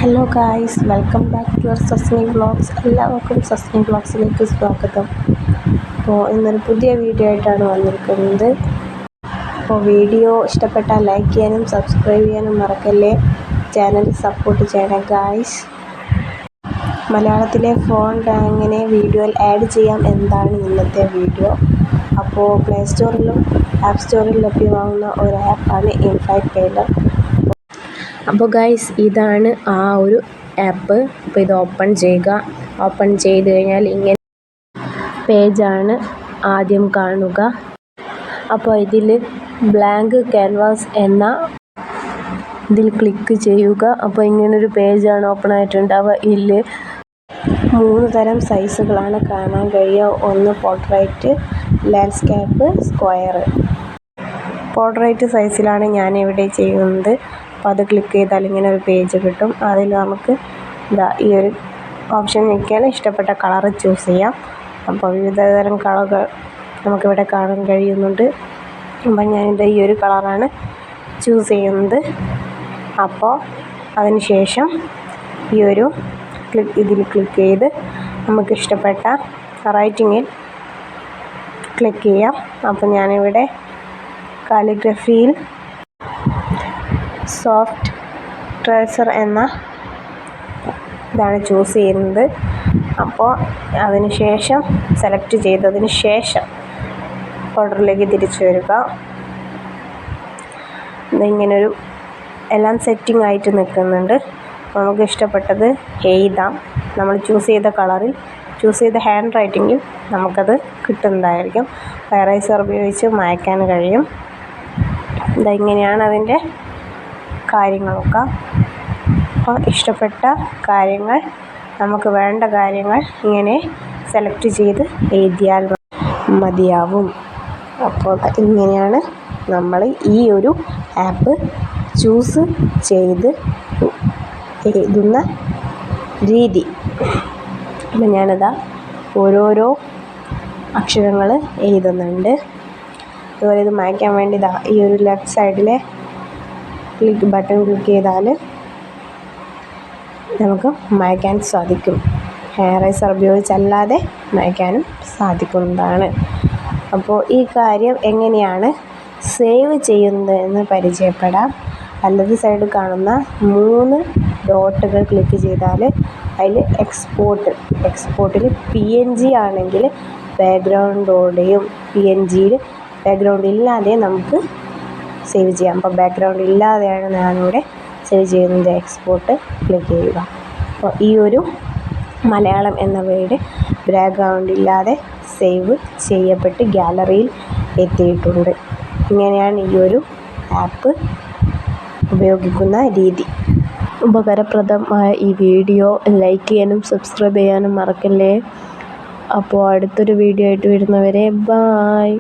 Hello guys, welcome back to your Sasni vlogs. എല്ലാവർക്കും സസ്നി വ്ളോഗ്സിലേക്ക് സ്വാഗതം. അപ്പോൾ ഇന്നൊരു പുതിയ വീഡിയോ ആയിട്ടാണ് വന്നിരിക്കുന്നത്. അപ്പോൾ വീഡിയോ ഇഷ്ടപ്പെട്ടാൽ ലൈക്ക് ചെയ്യാനും സബ്സ്ക്രൈബ് ചെയ്യാനും മറക്കല്ലേ. ചാനൽ സപ്പോർട്ട് ചെയ്യണം ഗായ്സ്. മലയാളത്തിലെ ഫോണ്ട് എങ്ങനെ വീഡിയോയിൽ ആഡ് ചെയ്യാം എന്നതാണ് ഇന്നത്തെ വീഡിയോ. അപ്പോൾ പ്ലേ സ്റ്റോറിലും ആപ്പ് സ്റ്റോറിലും ലഭ്യമാകുന്ന ഒരു ആപ്പാണ് ഇൻഫ്ലൈറ്റ് ടൈലർ. അപ്പോൾ ഗൈസ്, ഇതാണ് ആ ഒരു ആപ്പ്. അപ്പോൾ ഇത് ഓപ്പൺ ചെയ്യുക. ഓപ്പൺ ചെയ്ത് കഴിഞ്ഞാൽ ഇങ്ങനെ പേജാണ് ആദ്യം കാണുക. അപ്പോൾ ഇതിൽ ബ്ലാങ്ക് ക്യാൻവാസ് എന്ന ഇതിൽ ക്ലിക്ക് ചെയ്യുക. അപ്പോൾ ഇങ്ങനൊരു പേജാണ് ഓപ്പൺ ആയിട്ടുണ്ടാവുക. ഇതിൽ 3 തരം സൈസുകളാണ് കാണാൻ കഴിയുക. ഒന്ന് പോർട്രേറ്റ്, ലാൻഡ്സ്കേപ്പ്, സ്ക്വയർ. പോർട്രേറ്റ് സൈസിലാണ് ഞാനിവിടെ ചെയ്യുന്നത്. അപ്പോൾ അത് ക്ലിക്ക് ചെയ്താൽ ഇങ്ങനെ ഒരു പേജ് കിട്ടും. അതിൽ നമുക്ക് ഈ ഒരു ഓപ്ഷൻ ഞെക്കിയാൽ ഇഷ്ടപ്പെട്ട കളർ ചൂസ് ചെയ്യാം. അപ്പോൾ വിവിധതരം കളറുകൾ നമുക്കിവിടെ കാണാൻ കഴിയുന്നുണ്ട്. അപ്പോൾ ഞാനിത് ഈ ഒരു കളറാണ് ചൂസ് ചെയ്യുന്നത്. അപ്പോൾ അതിന് ശേഷം ഇതിൽ ക്ലിക്ക് ചെയ്ത് നമുക്ക് ഇഷ്ടപ്പെട്ട റൈറ്റിങ്ങിൽ ക്ലിക്ക് ചെയ്യാം. അപ്പോൾ ഞാനിവിടെ കാലിഗ്രഫിയിൽ സോഫ്റ്റ് ട്രേസർ എന്ന ഇതാണ് ചൂസ് ചെയ്യുന്നത്. അപ്പോൾ അതിന് ശേഷം സെലക്ട് ചെയ്തതിന് ശേഷം ഓർഡറിലേക്ക് തിരിച്ചു വരിക. ഇങ്ങനൊരു എല്ലാം സെറ്റിംഗ് ആയിട്ട് നിൽക്കുന്നുണ്ട്. നമുക്ക് ഇഷ്ടപ്പെട്ടത് എഴുതാം. നമ്മൾ ചൂസ് ചെയ്ത കളറിൽ ചൂസ് ചെയ്ത ഹാൻഡ് റൈറ്റിങ്ങിൽ നമുക്കത് കിട്ടുന്നതായിരിക്കും. എറേസർ ഉപയോഗിച്ച് മായ്ക്കാൻ കഴിയും. ഇങ്ങനെയാണ് അതിൻ്റെ കാര്യങ്ങളൊക്കെ. അപ്പോൾ ഇഷ്ടപ്പെട്ട കാര്യങ്ങൾ, നമുക്ക് വേണ്ട കാര്യങ്ങൾ ഇങ്ങനെ സെലക്ട് ചെയ്ത് എഴുതിയാൽ മതിയാവും. അപ്പോൾ ഇങ്ങനെയാണ് നമ്മൾ ഈ ഒരു ആപ്പ് ചൂസ് ചെയ്ത് എഴുതുന്ന രീതി. അപ്പോൾ ഞാനിതാ ഓരോരോ അക്ഷരങ്ങൾ എഴുതുന്നുണ്ട്. അതുപോലെ ഇത് മായ്ക്കാൻ വേണ്ടി ഈ ഒരു ലെഫ്റ്റ് സൈഡിലെ ബട്ടൺ ക്ലിക്ക് ചെയ്താൽ നമുക്ക് മായ്ക്കാൻ സാധിക്കും. എറേസർ ഉപയോഗിച്ചല്ലാതെ മായ്ക്കാനും സാധിക്കുന്നതാണ്. അപ്പോൾ ഈ കാര്യം എങ്ങനെയാണ് സേവ് ചെയ്യുന്നത് എന്ന് പരിചയപ്പെടാം. വലത് സൈഡ് കാണുന്ന 3 ഡോട്ടുകൾ ക്ലിക്ക് ചെയ്താൽ അതിൽ എക്സ്പോർട്ടിൽ PNG ആണെങ്കിൽ ബാക്ക്ഗ്രൗണ്ടോടെയും PNGയിൽ ബാക്ക്ഗ്രൗണ്ട് ഇല്ലാതെ നമുക്ക് സേവ് ചെയ്യാം. അപ്പോൾ ബാക്ക്ഗ്രൗണ്ട് ഇല്ലാതെയാണ് ഞാനിവിടെ സേവ് ചെയ്യുന്നത്. എക്സ്പോർട്ട് ക്ലിക്ക് ചെയ്യുക. അപ്പോൾ ഈ ഒരു മലയാളം എന്ന വേർഡ് ബാക്ക്ഗ്രൗണ്ട് ഇല്ലാതെ സേവ് ചെയ്യപ്പെട്ട് ഗാലറിയിൽ എത്തിയിട്ടുണ്ട്. ഇങ്ങനെയാണ് ഈ ഒരു ആപ്പ് ഉപയോഗിക്കുന്ന രീതി. ഉപകാരപ്രദമായ ഈ വീഡിയോ ലൈക്ക് ചെയ്യാനും സബ്സ്ക്രൈബ് ചെയ്യാനും മറക്കല്ലേ. അപ്പോൾ അടുത്തൊരു വീഡിയോ ആയിട്ട് വരുന്നവരെ ബായ്.